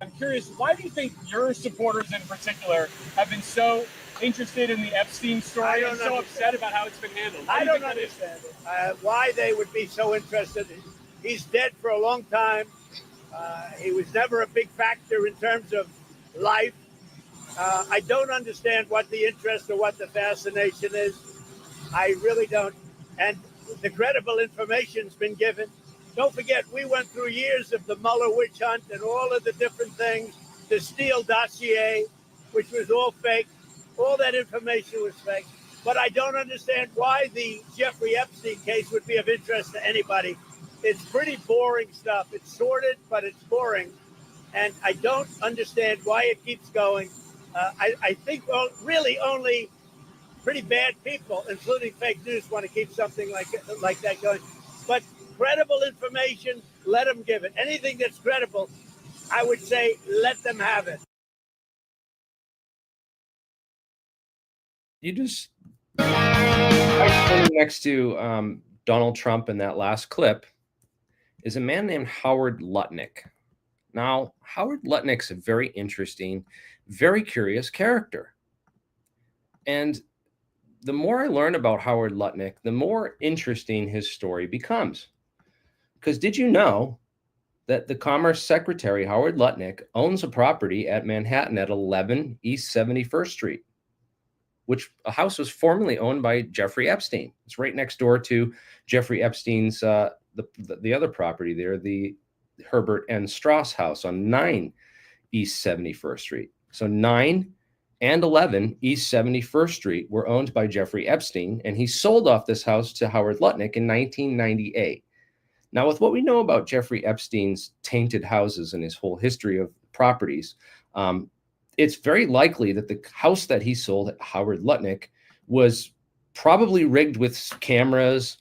I'm curious, why do you think your supporters in particular have been so interested in the Epstein story and so upset about how it's been handled? I don't understand it. Why they would be so interested. He's dead for a long time. He was never a big factor in terms of life. I don't understand what the interest or what the fascination is. I really don't. And the credible information's been given. Don't forget, we went through years of the Mueller witch hunt and all of the different things, the Steele dossier, which was all fake. All that information was fake. But I don't understand why the Jeffrey Epstein case would be of interest to anybody. It's pretty boring stuff. It's sordid, but it's boring. And I don't understand why it keeps going. I think really only pretty bad people, including fake news, want to keep something like that going. But credible information, let them give it. Anything that's credible, I would say let them have it. You just right next to Donald Trump in that last clip is a man named Howard Lutnick. Now, Howard Lutnick's a very interesting, very curious character. And the more I learn about Howard Lutnick, the more interesting his story becomes. Because did you know that the Commerce Secretary, Howard Lutnick, owns a property at Manhattan at 11 East 71st Street, which a house was formerly owned by Jeffrey Epstein. It's right next door to Jeffrey Epstein's, the other property there, the Herbert N. Strauss house on 9 East 71st Street. So 9 and 11 East 71st Street were owned by Jeffrey Epstein, and he sold off this house to Howard Lutnick in 1998. Now, with what we know about Jeffrey Epstein's tainted houses and his whole history of properties, it's very likely that the house that he sold at Howard Lutnick was probably rigged with cameras,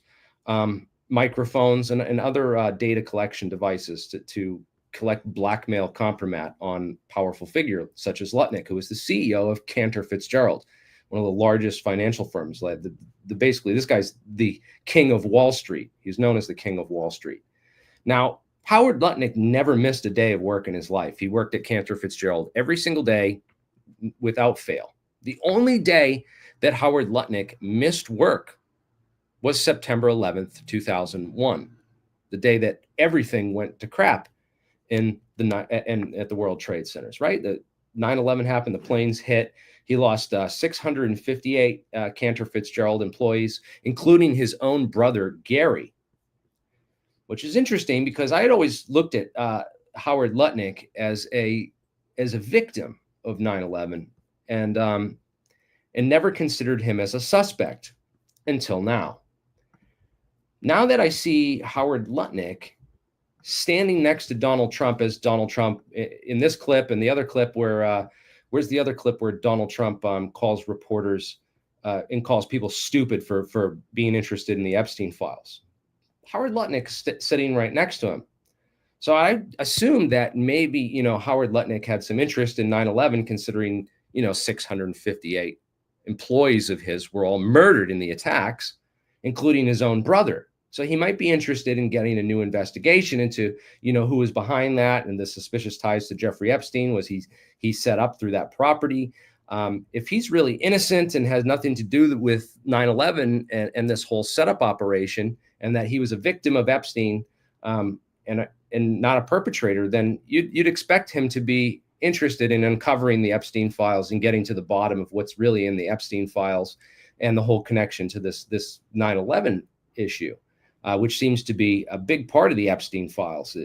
microphones, and other data collection devices to collect blackmail compromat on powerful figures such as Lutnick, who was the CEO of Cantor Fitzgerald, one of the largest financial firms. Basically, this guy's the king of Wall Street. He's known as the king of Wall Street. Now, Howard Lutnick never missed a day of work in his life. He worked at Cantor Fitzgerald every single day without fail. The only day that Howard Lutnick missed work was September 11th, 2001, the day that everything went to crap at the World Trade Centers, right? The 9/11 happened, the planes hit. He lost 658 Cantor Fitzgerald employees, including his own brother, Gary, which is interesting because I had always looked at Howard Lutnick as a victim of 9/11 and never considered him as a suspect until now. Now that I see Howard Lutnick standing next to Donald Trump as Donald Trump in this clip and the other clip where where's the other clip where Donald Trump calls reporters and calls people stupid for being interested in the Epstein files. Howard Lutnick sitting right next to him. So I assumed that maybe, Howard Lutnick had some interest in 9/11, considering, 658 employees of his were all murdered in the attacks, including his own brother. So he might be interested in getting a new investigation into, who was behind that and the suspicious ties to Jeffrey Epstein. Was he set up through that property? If he's really innocent and has nothing to do with 9/11 and this whole setup operation, and that he was a victim of Epstein and not a perpetrator, then you'd expect him to be interested in uncovering the Epstein files and getting to the bottom of what's really in the Epstein files and the whole connection to this 9/11 issue, which seems to be a big part of the Epstein files,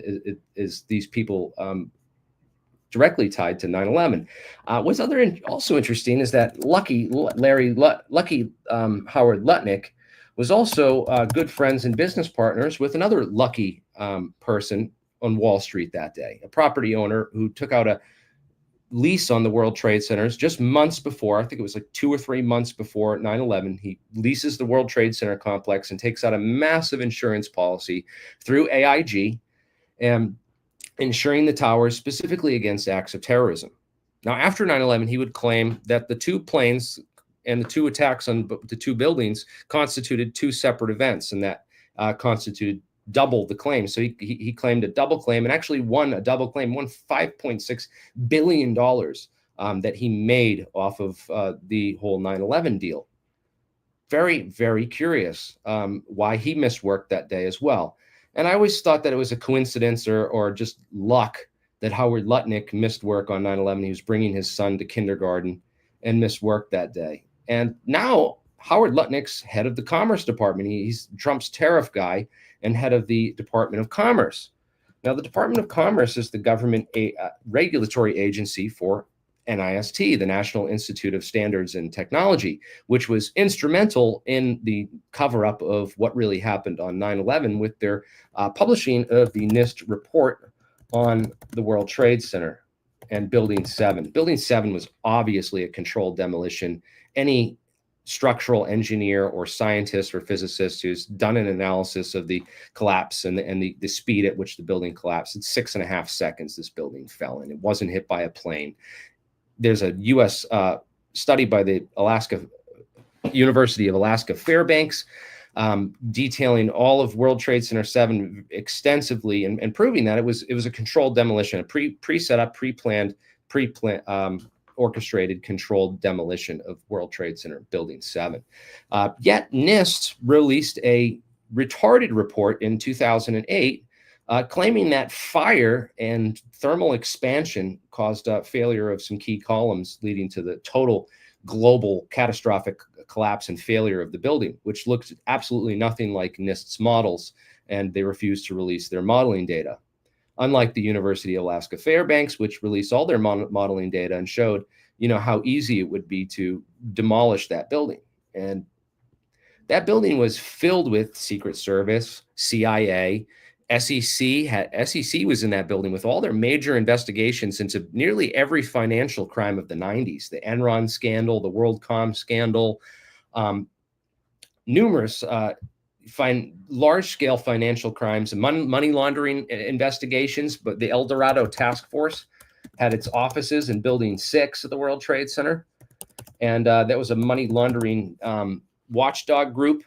is these people directly tied to 9/11. What's also interesting is that Larry Howard Lutnick was also good friends and business partners with another lucky person on Wall Street that day, a property owner who took out a lease on the World Trade Centers just months before. I think it was like 2 or 3 months before 9/11. He leases the World Trade Center complex and takes out a massive insurance policy through AIG and insuring the towers specifically against acts of terrorism. Now, after 9/11, he would claim that the 2 planes and the 2 attacks on the 2 buildings constituted 2 separate events, and that constituted double the claim. So he claimed a double claim and actually won a double claim, won $5.6 billion that he made off of the whole 9/11 deal. Very, very curious why he missed work that day as well. And I always thought that it was a coincidence or just luck that Howard Lutnick missed work on 9/11. He was bringing his son to kindergarten and missed work that day. And now Howard Lutnick's head of the Commerce Department. He's Trump's tariff guy and head of the Department of Commerce. Now, the Department of Commerce is the government regulatory agency for NIST, the National Institute of Standards and Technology, which was instrumental in the cover-up of what really happened on 9/11 with their publishing of the NIST report on the World Trade Center and Building 7. Building 7 was obviously a controlled demolition. Any structural engineer or scientist or physicist who's done an analysis of the collapse and the speed at which the building collapsed, it's 6.5 seconds this building fell in. It wasn't hit by a plane. There's a U.S. Study by the University of Alaska Fairbanks detailing all of World Trade Center 7 extensively and proving that it was a controlled demolition, a pre-set up, pre-planned, orchestrated, controlled demolition of World Trade Center Building 7. Yet NIST released a retarded report in 2008 claiming that fire and thermal expansion caused failure of some key columns, leading to the total global catastrophic collapse and failure of the building, which looked absolutely nothing like NIST's models, and they refused to release their modeling data. Unlike the University of Alaska Fairbanks, which released all their modeling data and showed, how easy it would be to demolish that building. And that building was filled with Secret Service, CIA, SEC was in that building with all their major investigations into nearly every financial crime of the 90s, the Enron scandal, the WorldCom scandal, numerous large-scale financial crimes and money laundering investigations. But the El Dorado Task Force had its offices in Building 6 at the World Trade Center. And that was a money laundering watchdog group,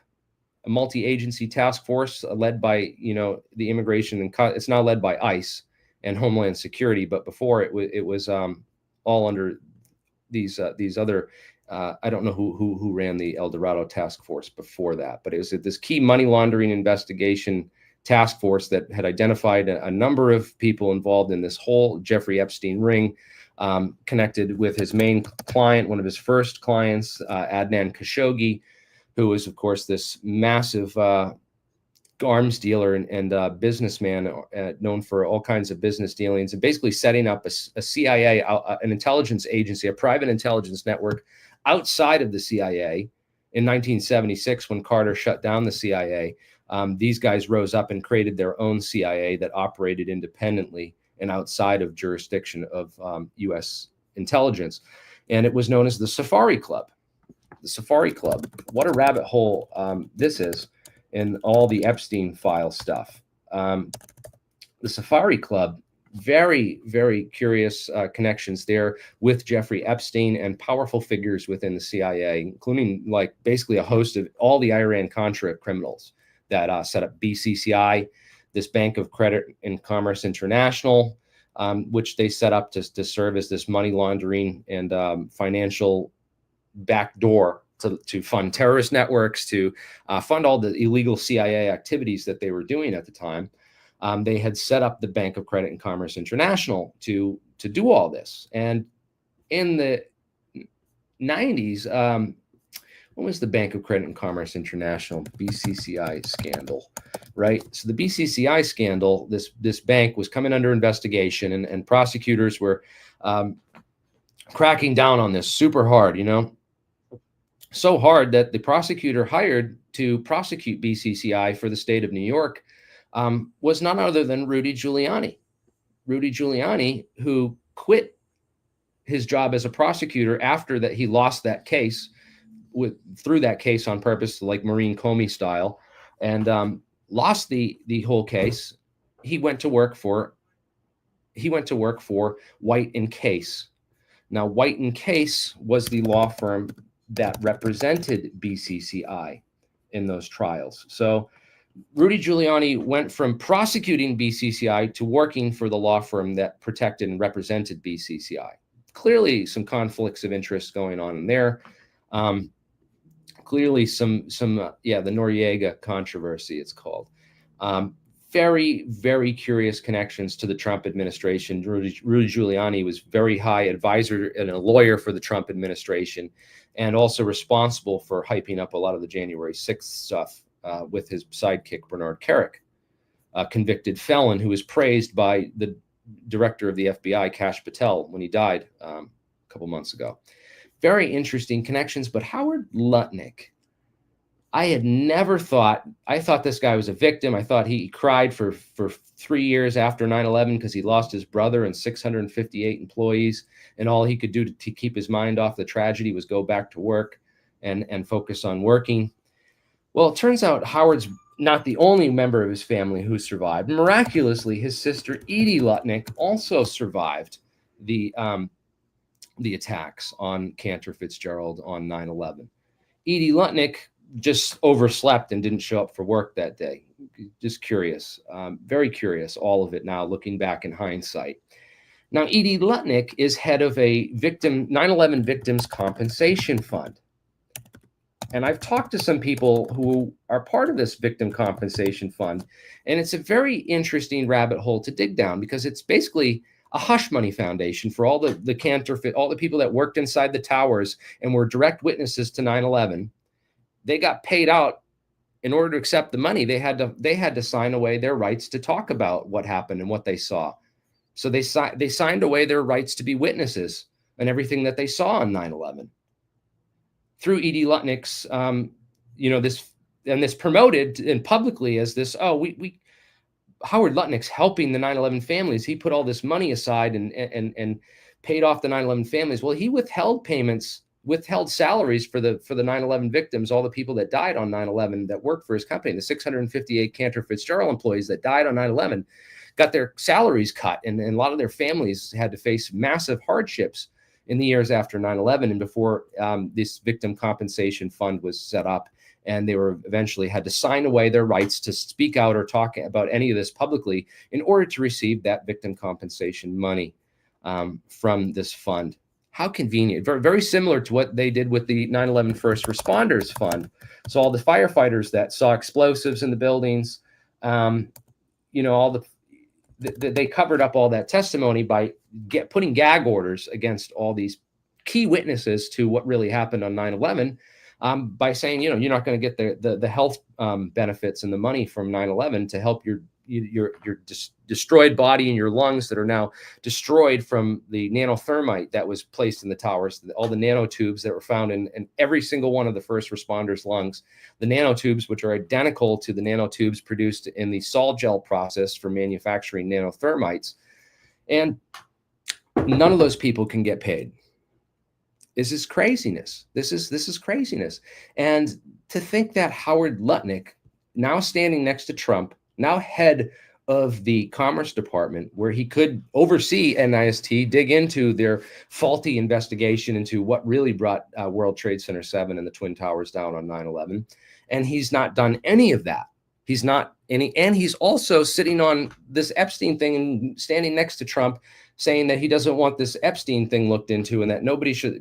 a multi-agency task force led by, the immigration and it's now led by ICE and Homeland Security. But before it was all under these other, I don't know who ran the El Dorado task force before that, but it was this key money laundering investigation task force that had identified a number of people involved in this whole Jeffrey Epstein ring, connected with his main client, one of his first clients, Adnan Khashoggi, who was, of course, this massive arms dealer and businessman known for all kinds of business dealings, and basically setting up a CIA, an intelligence agency, a private intelligence network outside of the CIA. In 1976, when Carter shut down the CIA, these guys rose up and created their own CIA that operated independently and outside of jurisdiction of U.S. intelligence. And it was known as the Safari Club. The Safari Club. What a rabbit hole this is in all the Epstein file stuff. The Safari Club, very, very curious connections there with Jeffrey Epstein and powerful figures within the CIA, including basically a host of all the Iran-Contra criminals that set up BCCI, this Bank of Credit and Commerce International, which they set up to serve as this money laundering and financial backdoor to fund terrorist networks, to fund all the illegal CIA activities that they were doing at the time. They had set up the Bank of Credit and Commerce International to do all this. And in the 90s, when was the Bank of Credit and Commerce International BCCI scandal, right? So the BCCI scandal, this bank was coming under investigation, and prosecutors were cracking down on this super hard, so hard that the prosecutor hired to prosecute BCCI for the state of New York was none other than Rudy Giuliani. Rudy Giuliani, who quit his job as a prosecutor after that he lost that case, threw that case on purpose, like Maureen Comey style, and lost the whole case. He went to work for White and Case. Now, White and Case was the law firm that represented BCCI in those trials. So Rudy Giuliani went from prosecuting BCCI to working for the law firm that protected and represented BCCI. Clearly, some conflicts of interest going on in there. Clearly, the Noriega controversy, it's called. Very, very curious connections to the Trump administration. Rudy Giuliani was very high advisor and a lawyer for the Trump administration, and also responsible for hyping up a lot of the January 6th stuff with his sidekick, Bernard Kerik, a convicted felon who was praised by the director of the FBI, Kash Patel, when he died a couple months ago. Very interesting connections. But Howard Lutnick, I had never thought, I thought this guy was a victim. I thought he cried for 3 years after 9/11 because he lost his brother and 658 employees, and all he could do to keep his mind off the tragedy was go back to work and focus on working. Well, it turns out Howard's not the only member of his family who survived. Miraculously, his sister Edie Lutnick also survived the attacks on Cantor Fitzgerald on 9/11. Edie Lutnick just overslept and didn't show up for work that day. Just curious, very curious, all of it now, looking back in hindsight. Now, Edie Lutnick is head of a 9/11 victims compensation fund. And I've talked to some people who are part of this victim compensation fund, and it's a very interesting rabbit hole to dig down because it's basically a hush money foundation for all the counterfeit, all the people that worked inside the towers and were direct witnesses to 9/11. They got paid out. In order to accept the money, they had to sign away their rights to talk about what happened and what they saw. So they signed away their rights to be witnesses and everything that they saw on 9/11. Through Edie Lutnick's, this promoted and publicly as this, Howard Lutnick's helping the 9/11 families. He put all this money aside and paid off the 9/11 families. Well, he withheld salaries for the 9/11 victims, all the people that died on 9/11 that worked for his company, the 658 Cantor Fitzgerald employees that died on 9/11, got their salaries cut, and a lot of their families had to face massive hardships in the years after 9/11 and before this victim compensation fund was set up. And they were eventually had to sign away their rights to speak out or talk about any of this publicly in order to receive that victim compensation money from this fund. How convenient. Very, very similar to what they did with the 9/11 First Responders Fund. So all the firefighters that saw explosives in the buildings, they covered up all that testimony by putting gag orders against all these key witnesses to what really happened on 9/11 by saying, you're not going to get the health benefits and the money from 9/11 to help your destroyed body and your lungs that are now destroyed from the nanothermite that was placed in the towers, all the nanotubes that were found in every single one of the first responders' lungs, the nanotubes, which are identical to the nanotubes produced in the sol gel process for manufacturing nanothermites. And none of those people can get paid. This is craziness. This is craziness. And to think that Howard Lutnick, now standing next to Trump, now head of the Commerce Department, where he could oversee NIST, dig into their faulty investigation into what really brought World Trade Center 7 and the Twin Towers down on 9/11. And he's not done any of that. He's not any, and he's also sitting on this Epstein thing and standing next to Trump saying that he doesn't want this Epstein thing looked into and that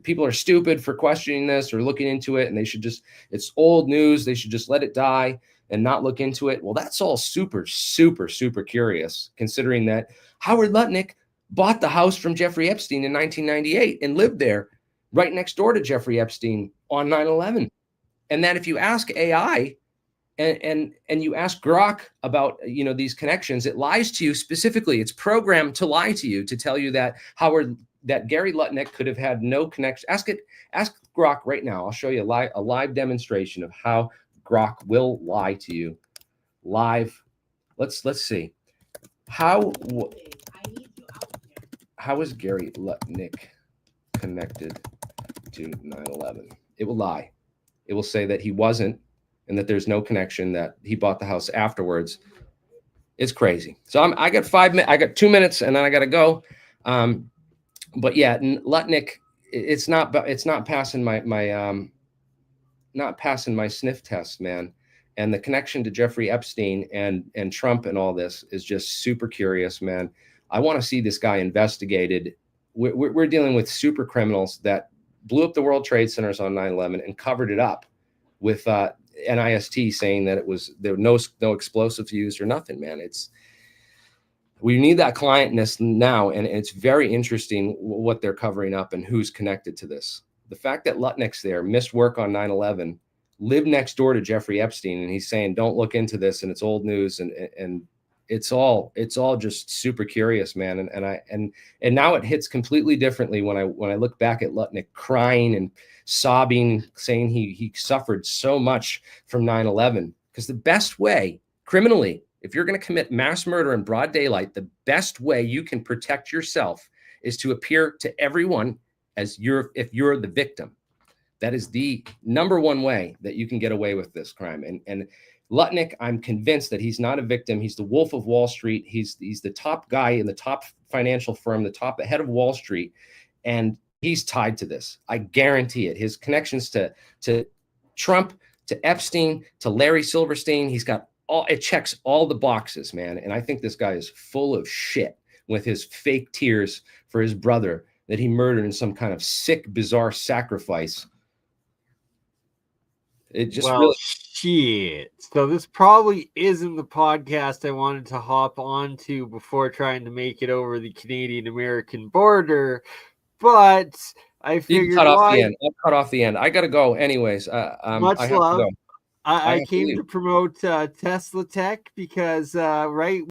people are stupid for questioning this or looking into it. And they should it's old news. They should just let it die and not look into it. Well, that's all super, super, super curious, considering that Howard Lutnick bought the house from Jeffrey Epstein in 1998 and lived there right next door to Jeffrey Epstein on 9/11. And that if you ask AI and you ask Grok about, these connections, it lies to you specifically. It's programmed to lie to you, to tell you that Gary Lutnick could have had no connection. Ask Grok right now. I'll show you a live demonstration of how Grok will lie to you live. Let's see. How is Gary Lutnick connected to 9/11? It will lie. It will say that he wasn't and that there's no connection, that he bought the house afterwards. It's crazy. So I got 5 minutes. I got 2 minutes and then I got to go. But yeah, Lutnick, it's not passing my sniff test, man. And the connection to Jeffrey Epstein and Trump and all this is just super curious, man. I want to see this guy investigated. We're dealing with super criminals that blew up the World Trade Centers on 9/11 and covered it up with NIST saying that there were no explosives used or nothing, man. We need that clientness now, and it's very interesting what they're covering up and who's connected to this. The fact that Lutnick's there, missed work on 9/11, lived next door to Jeffrey Epstein, and he's saying, don't look into this, and it's old news, and it's all just super curious, man. And now it hits completely differently when I look back at Lutnick crying and sobbing, saying he suffered so much from 9/11. Because the best way, criminally, if you're going to commit mass murder in broad daylight, the best way you can protect yourself is to appear to everyone as if you're the victim. That is the number one way that you can get away with this crime. And Lutnick, I'm convinced that he's not a victim. He's the Wolf of Wall Street. He's the top guy in the top financial firm, the head of Wall Street, and he's tied to this. I guarantee it. His connections to Trump, to Epstein, to Larry Silverstein, it checks all the boxes, man. And I think this guy is full of shit with his fake tears for his brother that he murdered in some kind of sick, bizarre sacrifice. It just really shit. So this probably isn't the podcast I wanted to hop onto before trying to make it over the Canadian-American border, but I figured you cut off the end. I'll cut off the end. I got to go anyways. Much love. I came to promote Tesla Tech because right